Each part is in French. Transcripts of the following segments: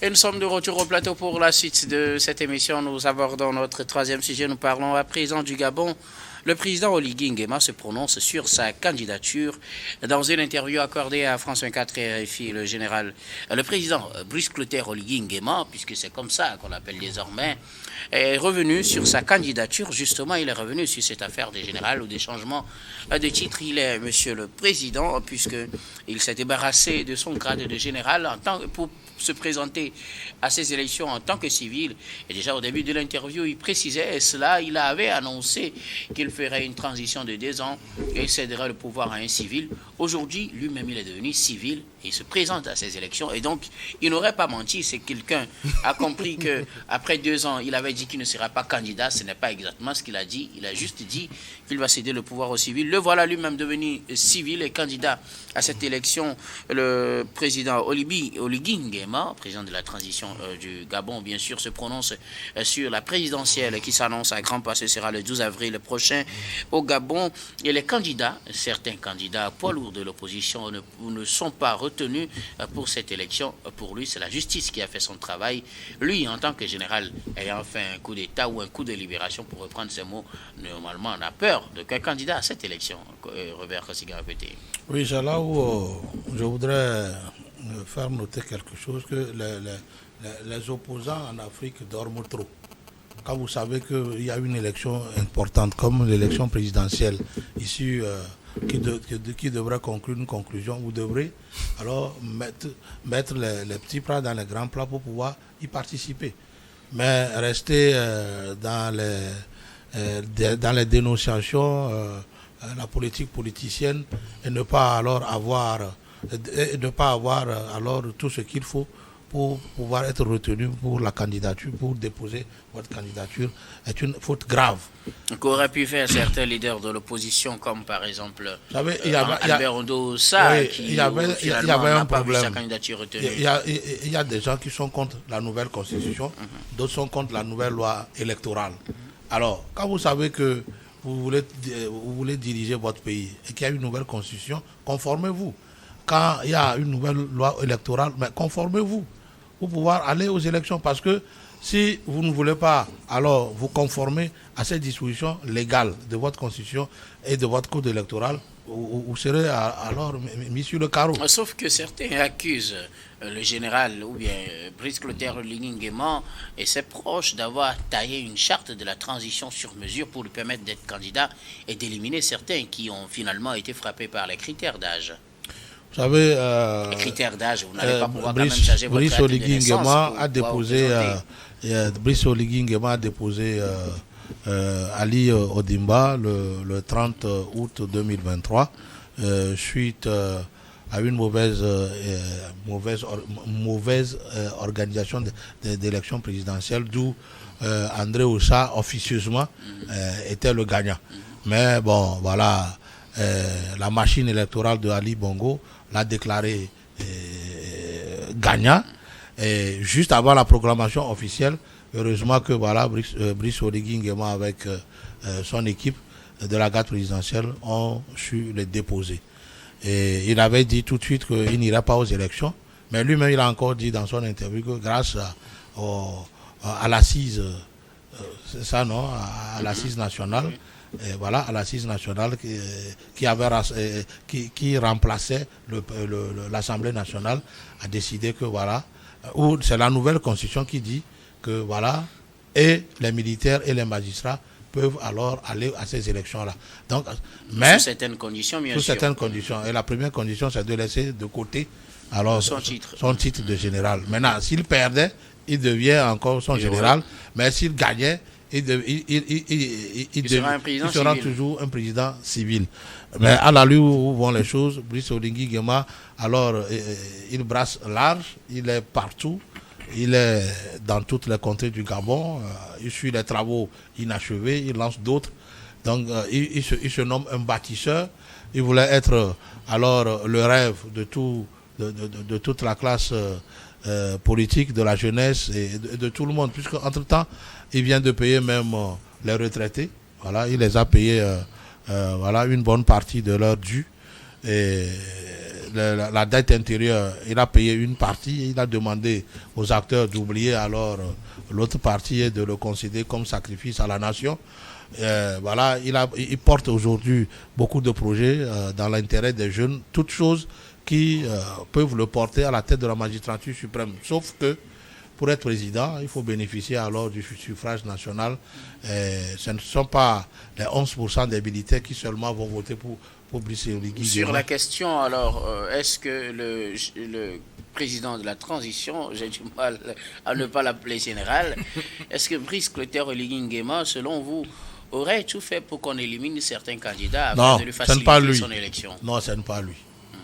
Et nous sommes de retour au plateau pour la suite de cette émission. Nous abordons notre troisième sujet. Nous parlons à présent du Gabon. Le président Oligui Nguema se prononce sur sa candidature. Dans une interview accordée à France 24 et RFI, le président Brice Clotaire Oligui Nguema, puisque c'est comme ça qu'on l'appelle désormais, est revenu sur sa candidature. Justement, il est revenu sur cette affaire des générales ou des changements de titre. Il est Monsieur le Président, puisqu'il s'est débarrassé de son grade de général pour se présenter à ces élections en tant que civil. Et déjà au début de l'interview, il précisait cela. Il avait annoncé qu'il ferait une transition de 2 ans et céderait le pouvoir à un civil. Aujourd'hui, lui-même, il est devenu civil et il se présente à ces élections. Et donc, il n'aurait pas menti. C'est quelqu'un a compris qu'après 2 ans, il avait dit qu'il ne sera pas candidat. Ce n'est pas exactement ce qu'il a dit. Il a juste dit qu'il va céder le pouvoir au civil. Le voilà lui-même devenu civil et candidat à cette élection. Le président Oligui Nguema, président de la transition du Gabon, bien sûr, se prononce sur la présidentielle qui s'annonce à grands pas. Ce sera le 12 avril prochain au Gabon. Et les candidats, certains candidats poids lourds de l'opposition ne sont pas retenus pour cette élection. Pour lui, c'est la justice qui a fait son travail. Lui, en tant que général, ayant fait un coup d'État ou un coup de libération, pour reprendre ces mots, normalement, on a peur de qu'un candidat à cette élection. Robert Kossiga répété. Oui, c'est là où je voudrais faire noter quelque chose, que les opposants en Afrique dorment trop. Quand vous savez qu'il y a une élection importante comme l'élection présidentielle issue qui devrait conclure une conclusion, vous devrez alors mettre les petits plats dans les grands plats pour pouvoir y participer. Mais rester dans les dénonciations, la politique politicienne, et ne pas avoir alors tout ce qu'il faut pour pouvoir être retenu pour la candidature, pour déposer votre candidature, est une faute grave. Qu'auraient pu faire certains leaders de l'opposition, comme par exemple Albert Ondo-Sa, qui finalement n'a pas vu sa candidature retenue. Il y a des gens qui sont contre la nouvelle constitution, d'autres sont contre la nouvelle loi électorale. Alors, quand vous savez que vous voulez diriger votre pays et qu'il y a une nouvelle constitution, conformez-vous. Quand il y a une nouvelle loi électorale, mais conformez-vous pour pouvoir aller aux élections. Parce que si vous ne voulez pas alors vous conformer à ces dispositions légales de votre constitution et de votre code électoral, vous serez alors mis sur le carreau. Sauf que certains accusent le général ou bien Brice Clotaire Oligui Nguema et ses proches d'avoir taillé une charte de la transition sur mesure pour lui permettre d'être candidat et d'éliminer certains qui ont finalement été frappés par les critères d'âge. Vous savez, les critères d'âge, vous n'allez pas pouvoir quand même changer votre date de naissance. Brice Oligui Nguema a déposé Ali Odimba le 30 août 2023 suite à une mauvaise organisation d'élections présidentielles, d'où André Oussa officieusement était le gagnant. Mais bon, voilà, la machine électorale de Ali Bongo l'a déclaré gagnant. Et juste avant la proclamation officielle, heureusement que voilà, Brice Oligui Nguema avec son équipe de la garde présidentielle ont su le déposer. Et il avait dit tout de suite qu'il n'irait pas aux élections, mais lui-même il a encore dit dans son interview que grâce à l'assise, c'est ça non, à l'assise nationale, et voilà, à l'assise nationale qui remplaçait l'Assemblée nationale, a décidé que voilà, c'est la nouvelle constitution qui dit que voilà, et les militaires et les magistrats peuvent alors aller à ces élections-là. Donc, mais sous certaines conditions, bien sûr. Sous certaines conditions. Et la première condition, c'est de laisser de côté alors son titre de général. Maintenant, s'il perdait, il devient encore son général, mais s'il gagnait, il sera toujours un président civil. Mais à la lueur où vont les choses, Brice Oligui Nguema, alors il brasse large, il est partout, il est dans toutes les contrées du Gabon, il suit les travaux inachevés, il lance d'autres. Donc il se nomme un bâtisseur. Il voulait être alors le rêve de toute la classe politique, de la jeunesse et de tout le monde, puisque entre-temps, il vient de payer même les retraités. Voilà, il les a payés voilà, une bonne partie de leur dû. Et la dette intérieure, il a payé une partie, il a demandé aux acteurs d'oublier alors l'autre partie et de le considérer comme sacrifice à la nation. Voilà, il porte aujourd'hui beaucoup de projets dans l'intérêt des jeunes, toutes choses qui peuvent le porter à la tête de la magistrature suprême. Sauf que pour être président, il faut bénéficier alors du suffrage national. Ce ne sont pas les 11% des militaires qui seulement vont voter pour Brice Oligui Nguema. Sur la question, alors, est-ce que le président de la transition, j'ai du mal à ne pas l'appeler général, est-ce que Brice Clotaire Oligui Nguema, selon vous, aurait tout fait pour qu'on élimine certains candidats afin de lui faciliter son élection? Non, ce n'est pas lui.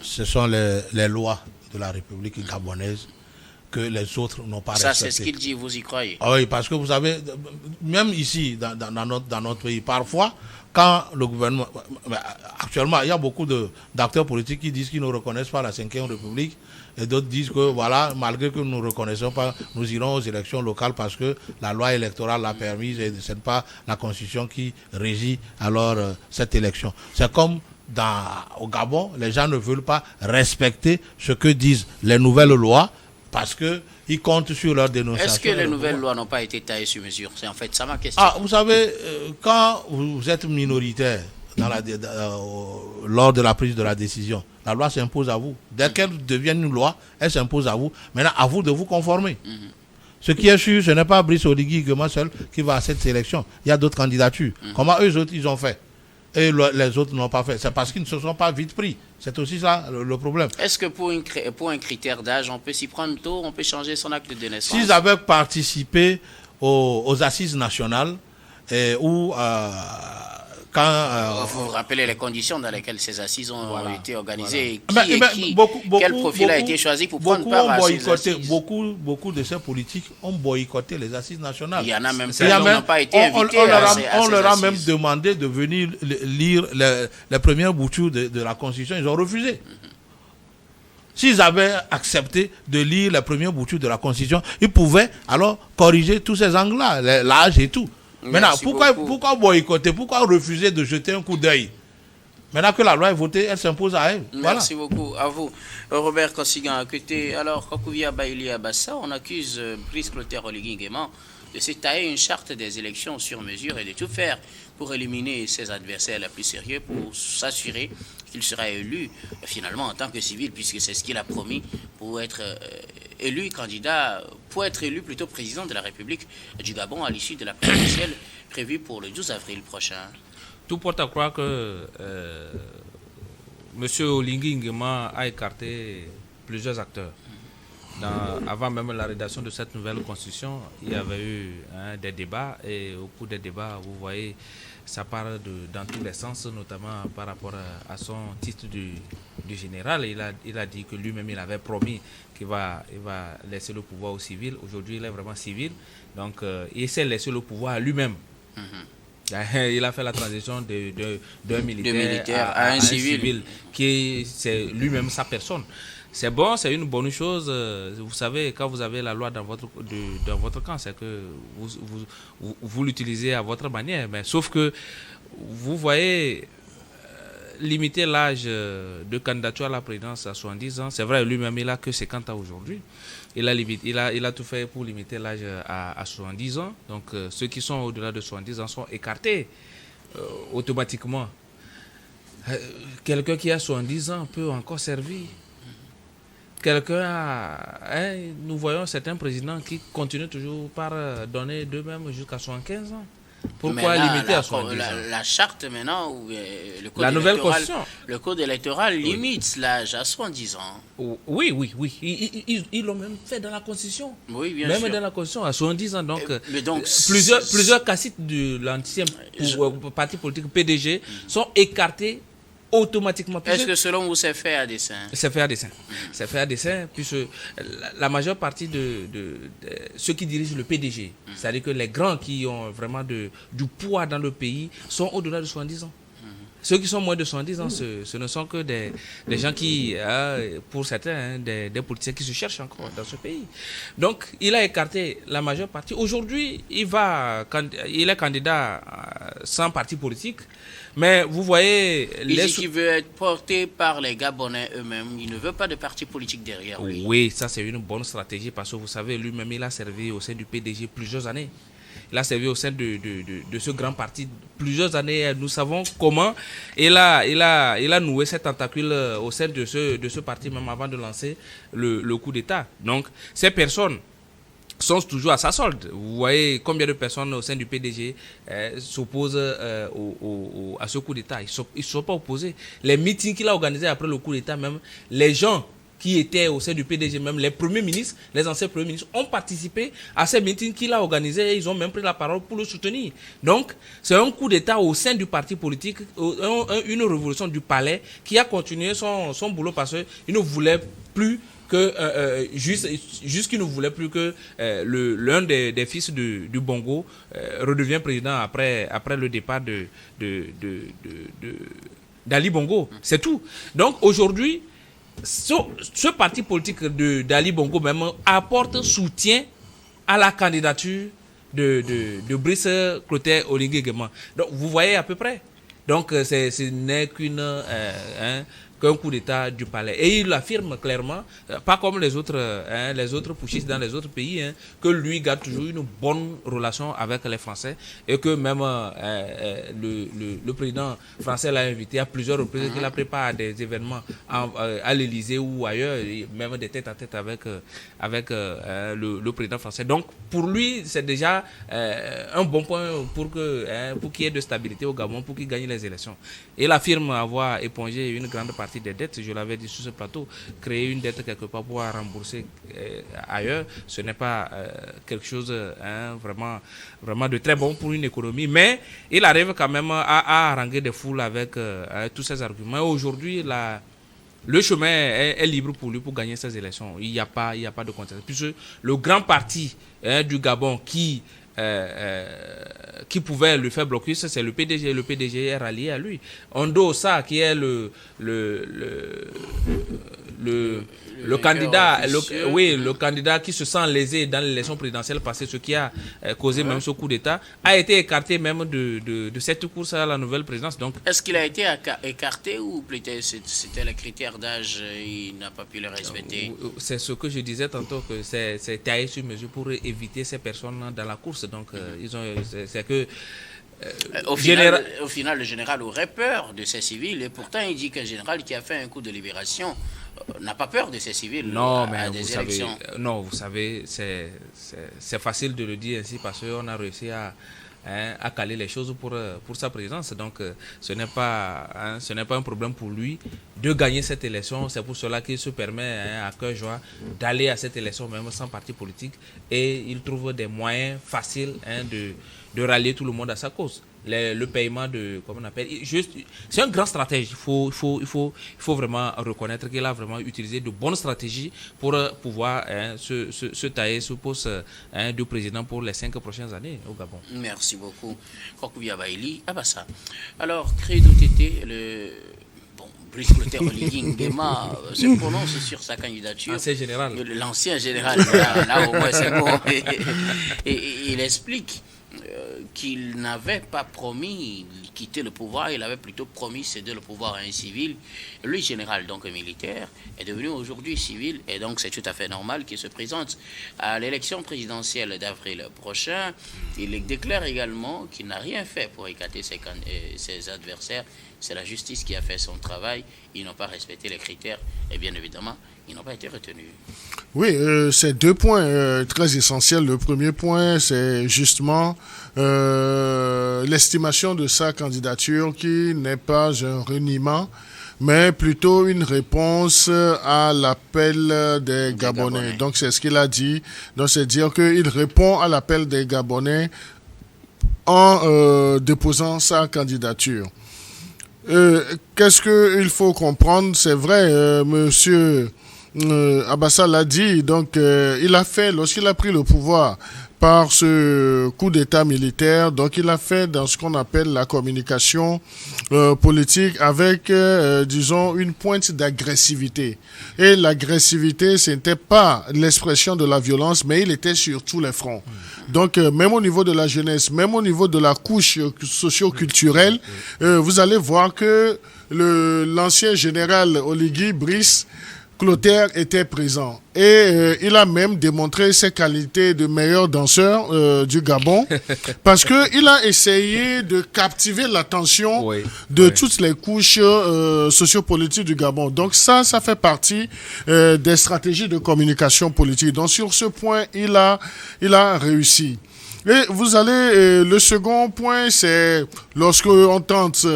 Ce sont les lois de la République gabonaise que les autres n'ont pas respectées. Ça, c'est ce qu'il dit, vous y croyez? Ah oui, parce que vous savez, même ici, dans notre pays, parfois, quand le gouvernement... Actuellement, il y a beaucoup d'acteurs politiques qui disent qu'ils ne reconnaissent pas la 5e République, et d'autres disent que, voilà, malgré que nous ne reconnaissons pas, nous irons aux élections locales parce que la loi électorale l'a permise et ce n'est pas la Constitution qui régit alors cette élection. C'est comme au Gabon, les gens ne veulent pas respecter ce que disent les nouvelles lois parce qu'ils comptent sur leur dénonciation. Est-ce que les nouvelles lois n'ont pas été taillées sur mesure? C'est en fait ça ma question. Vous savez, quand vous êtes minoritaire lors de la prise de la décision, la loi s'impose à vous. Dès qu'elle devient une loi, elle s'impose à vous. Maintenant, à vous de vous conformer. Ce qui est sûr, ce n'est pas Brice Oligui Nguema seul qui va à cette sélection. Il y a d'autres candidatures. Comment eux autres, ils ont fait? Et les autres n'ont pas fait. C'est parce qu'ils ne se sont pas vite pris. C'est aussi ça le problème. Est-ce que pour un critère d'âge, on peut s'y prendre tôt, on peut changer son acte de naissance? S'ils avaient participé aux assises nationales, ou quand... vous vous rappelez les conditions dans lesquelles ces assises ont été organisées? Voilà. Quel profil a été choisi pour prendre part à ces assises? Beaucoup de ces politiques ont boycotté les assises nationales. Il y en a même qui n'ont pas été invités on leur a même demandé de venir lire les premières boutures de la Constitution. Ils ont refusé. S'ils avaient accepté de lire les premières boutures de la Constitution, ils pouvaient alors corriger tous ces angles-là, l'âge et tout. Maintenant, pourquoi boycotter? Pourquoi refuser de jeter un coup d'œil? Maintenant que la loi est votée, elle s'impose à elle. Merci beaucoup. À vous. Robert Kossigan, à côté. Alors, Kokouvia Baïli Abassa, on accuse Brice Clotaire Oligui Nguema de se tailler une charte des élections sur mesure et de tout faire pour éliminer ses adversaires les plus sérieux, pour s'assurer qu'il sera élu finalement en tant que civil, puisque c'est ce qu'il a promis pour être élu plutôt président de la République du Gabon à l'issue de la présidentielle prévue pour le 12 avril prochain. Tout porte à croire que M. Oligui Nguema a écarté plusieurs acteurs. Avant même la rédaction de cette nouvelle constitution, il y avait eu des débats, et au cours des débats, vous voyez, ça part dans tous les sens, notamment par rapport à son titre du général. Il a dit que lui-même, il avait promis qu'il va laisser le pouvoir aux civils. Aujourd'hui, il est vraiment civil, donc il s'est laissé le pouvoir à lui-même. Il a fait la transition d'un militaire à un civil, qui c'est lui-même sa personne. C'est bon, c'est une bonne chose. Vous savez, quand vous avez la loi dans votre camp, c'est que vous l'utilisez à votre manière. Mais sauf que, vous voyez, limiter l'âge de candidature à la présidence à 70 ans, c'est vrai, lui-même, il n'a que 50 ans aujourd'hui. Il a tout fait pour limiter l'âge à 70 ans. Donc, ceux qui sont au-delà de 70 ans sont écartés automatiquement. Quelqu'un qui a 70 ans peut encore servir. Nous voyons certains présidents qui continuent toujours par donner d'eux-mêmes jusqu'à 75 ans. Pourquoi limiter à 70 ans? La charte maintenant, ou le code la nouvelle constitution. Le code électoral limite l'âge à 70 ans. Oui. Ils l'ont même fait dans la constitution. Oui, bien même sûr. Dans la constitution, à 70 ans. Donc, plusieurs caciques de l'ancien parti politique PDG sont écartés automatiquement. Est-ce que selon vous, c'est fait à dessein? C'est fait à dessein. C'est fait à dessein, puisque la majeure partie de ceux qui dirigent le PDG, c'est-à-dire que les grands qui ont vraiment du poids dans le pays, sont au-delà de 70 ans. Ceux qui sont moins de 70 ans, ce ne sont que des gens qui, pour certains, des politiciens qui se cherchent encore dans ce pays. Donc, il a écarté la majeure partie. Aujourd'hui, il est candidat sans parti politique. Mais vous voyez... Il dit qu'il veut être porté par les Gabonais eux-mêmes. Il ne veut pas de parti politique derrière lui. Oui, ça c'est une bonne stratégie parce que vous savez, lui-même, il a servi au sein du PDG plusieurs années. Il a servi au sein de ce grand parti plusieurs années. Nous savons comment il a noué cette tentacule au sein de ce parti même avant de lancer le coup d'État. Donc, ces personnes sont toujours à sa solde. Vous voyez combien de personnes au sein du PDG s'opposent à ce coup d'État. Ils ne sont pas opposés. Les meetings qu'il a organisés après le coup d'État, même les gens qui étaient au sein du PDG, même les premiers ministres, les anciens premiers ministres, ont participé à ces meetings qu'il a organisés et ils ont même pris la parole pour le soutenir. Donc, c'est un coup d'État au sein du parti politique, une révolution du palais qui a continué son boulot parce qu'il ne voulait plus que, juste qu'il ne voulait plus que l'un des fils du Bongo redevienne président après le départ d'Ali Bongo. C'est tout. Donc, aujourd'hui, ce parti politique d'Ali Bongo même apporte soutien à la candidature de Brice Clotaire Oligui Nguema. Donc vous voyez à peu près. Donc ce n'est qu'un coup d'État du palais. Et il l'affirme clairement, pas comme les autres putschistes dans les autres pays, que lui garde toujours une bonne relation avec les Français et que même le président français l'a invité à plusieurs reprises, qu'il a préparé des événements à l'Élysée ou ailleurs, même des têtes à tête avec le président français. Donc pour lui, c'est déjà un bon point pour qu'il y ait de stabilité au Gabon, pour qu'il gagne les élections. Il affirme avoir épongé une grande partie des dettes, je l'avais dit sur ce plateau, créer une dette quelque part pour rembourser ailleurs, ce n'est pas quelque chose vraiment de très bon pour une économie, mais il arrive quand même à haranguer des foules avec tous ces arguments. Aujourd'hui, le chemin est libre pour lui pour gagner ces élections. Il n'y a pas de contestation. Puisque le grand parti du Gabon qui pouvait le faire bloquer, c'est le PDG. Le PDG est rallié à lui. Ondo Sa, qui est le candidat, le candidat qui se sent lésé dans l'élection présidentielle passée, ce qui a causé même ce coup d'État, a été écarté même de cette course à la nouvelle présidence. Donc, est-ce qu'il a été écarté ou peut-être c'était les critères d'âge, il n'a pas pu les respecter? C'est ce que je disais tantôt, que c'est taillé sur mesure pour éviter ces personnes dans la course. Donc, c'est que au final, le général aurait peur de ces civils et pourtant il dit qu'un général qui a fait un coup de libération n'a pas peur de ces civils. Non, mais vous savez, c'est facile de le dire ainsi parce qu'on a réussi à caler les choses pour sa présence. Donc, ce n'est pas un problème pour lui de gagner cette élection. C'est pour cela qu'il se permet à cœur joie d'aller à cette élection même sans parti politique et il trouve des moyens faciles de rallier tout le monde à sa cause. Le paiement comment on appelle, c'est un grand stratège. Il faut vraiment reconnaître qu'il a vraiment utilisé de bonnes stratégies pour pouvoir se tailler ce poste de président pour les 5 prochaines années au Gabon. Merci beaucoup. Kokouya Baili, Abassa. Alors, Credo Tété, Brice Clotaire Oligui Nguema se prononce sur sa candidature. L'ancien général. L'ancien général, là au moins c'est bon. Et il explique qu'il n'avait pas promis quitter le pouvoir, il avait plutôt promis céder le pouvoir à un civil. Lui, général, donc militaire, est devenu aujourd'hui civil, et donc c'est tout à fait normal qu'il se présente à l'élection présidentielle d'avril prochain. Il déclare également qu'il n'a rien fait pour écarter ses adversaires. C'est la justice qui a fait son travail. Ils n'ont pas respecté les critères, et bien évidemment, ils n'ont pas été retenus. Oui, c'est 2 points très essentiels. Le premier point, c'est justement l'estimation de sa candidature qui n'est pas un reniement, mais plutôt une réponse à l'appel des Gabonais. Donc, c'est ce qu'il a dit. Donc, c'est dire qu'il répond à l'appel des Gabonais en déposant sa candidature. Qu'est-ce qu'il faut comprendre? C'est vrai, monsieur Abassa l'a dit, donc il a fait, lorsqu'il a pris le pouvoir par ce coup d'État militaire, donc il a fait dans ce qu'on appelle la communication politique avec, disons, une pointe d'agressivité. Et l'agressivité, ce n'était pas l'expression de la violence, mais il était sur tous les fronts. Donc, même au niveau de la jeunesse, même au niveau de la couche socio-culturelle, vous allez voir que l'ancien général Oligui Brice Clotaire était présent et il a même démontré ses qualités de meilleur danseur du Gabon parce que il a essayé de captiver l'attention de toutes les couches sociopolitiques du Gabon. Donc ça fait partie des stratégies de communication politique. Donc sur ce point, il a réussi. Et vous allez, le second point, c'est lorsque on tente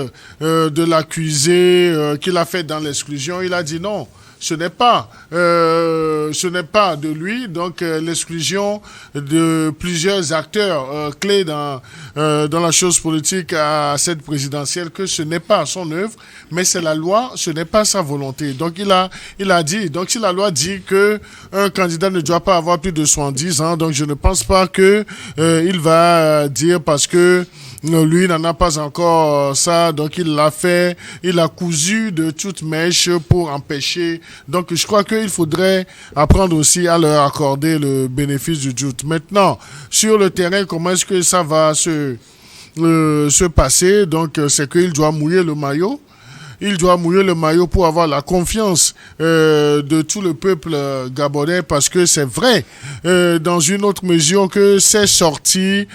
de l'accuser qu'il a fait dans l'exclusion, il a dit non. Ce n'est pas de lui, donc l'exclusion de plusieurs acteurs clés dans la chose politique à cette présidentielle, que ce n'est pas son œuvre, mais c'est la loi, ce n'est pas sa volonté. Donc il a dit, donc si la loi dit que un candidat ne doit pas avoir plus de 70 ans, donc je ne pense pas que il va dire parce que lui n'en a pas encore ça, donc il l'a fait, il a cousu de toutes mèches pour empêcher. Donc je crois qu'il faudrait apprendre aussi à leur accorder le bénéfice du doute. Maintenant, sur le terrain, comment est-ce que ça va se passer? Donc c'est qu'il doit mouiller le maillot. Il doit mouiller le maillot pour avoir la confiance de tout le peuple gabonais, parce que c'est vrai, dans une autre mesure, que ces sorties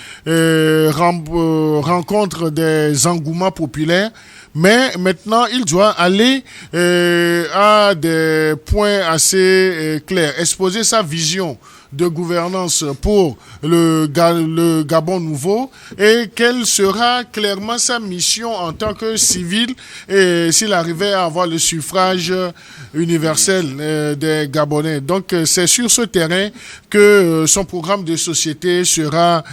rencontrent des engouements populaires. Mais maintenant, il doit aller à des points assez clairs, exposer sa vision de gouvernance pour le Gabon nouveau, et quelle sera clairement sa mission en tant que civil, et s'il arrivait à avoir le suffrage universel des Gabonais. Donc c'est sur ce terrain que son programme de société sera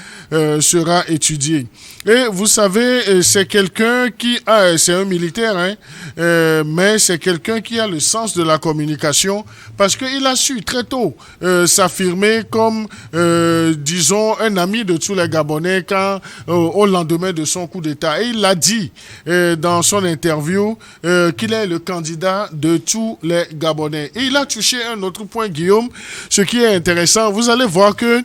étudié. Et vous savez, c'est quelqu'un qui c'est un militaire, mais c'est quelqu'un qui a le sens de la communication, parce qu'il a su très tôt s'affirmer comme, disons, un ami de tous les Gabonais au lendemain de son coup d'État. Et il l'a dit dans son interview qu'il est le candidat de tous les Gabonais. Et il a touché un autre point, Guillaume, ce qui est intéressant. Vous allez voir que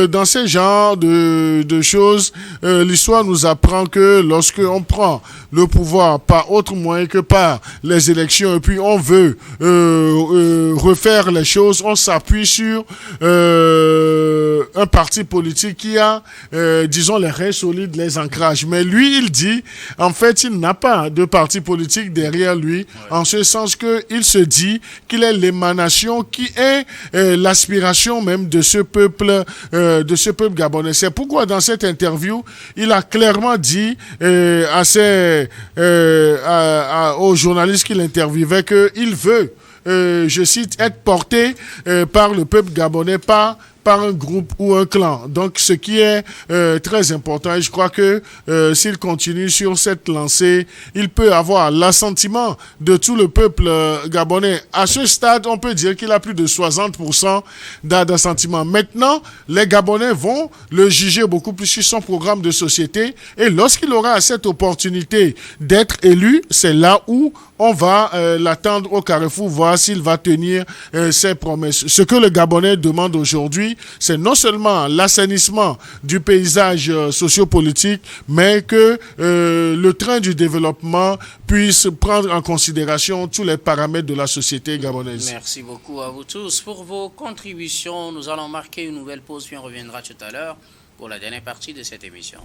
dans ce genre de choses, l'histoire nous apprend que lorsque on prend le pouvoir par autre moyen que par les élections, et puis on veut refaire les choses, on s'appuie sur un parti politique qui a, disons, les reins solides, les ancrages. Mais lui, il dit, en fait, il n'a pas de parti politique derrière lui, en ce sens qu'il se dit qu'il est l'émanation, qui est l'aspiration même de ce peuple gabonais. C'est pourquoi dans cette interview, il a clairement dit aux journalistes qu'il interviewait qu'il veut, je cite, être porté par le peuple gabonais, pas par un groupe ou un clan. Donc, ce qui est très important, et je crois que s'il continue sur cette lancée, il peut avoir l'assentiment de tout le peuple gabonais. À ce stade, on peut dire qu'il a plus de 60% d'assentiment. Maintenant, les Gabonais vont le juger beaucoup plus sur son programme de société, et lorsqu'il aura cette opportunité d'être élu, c'est là où on va l'attendre au carrefour, voir s'il va tenir ses promesses. Ce que le Gabonais demande aujourd'hui, c'est non seulement l'assainissement du paysage sociopolitique, mais que le train du développement puisse prendre en considération tous les paramètres de la société gabonaise. Merci beaucoup à vous tous pour vos contributions. Nous allons marquer une nouvelle pause, puis on reviendra tout à l'heure pour la dernière partie de cette émission.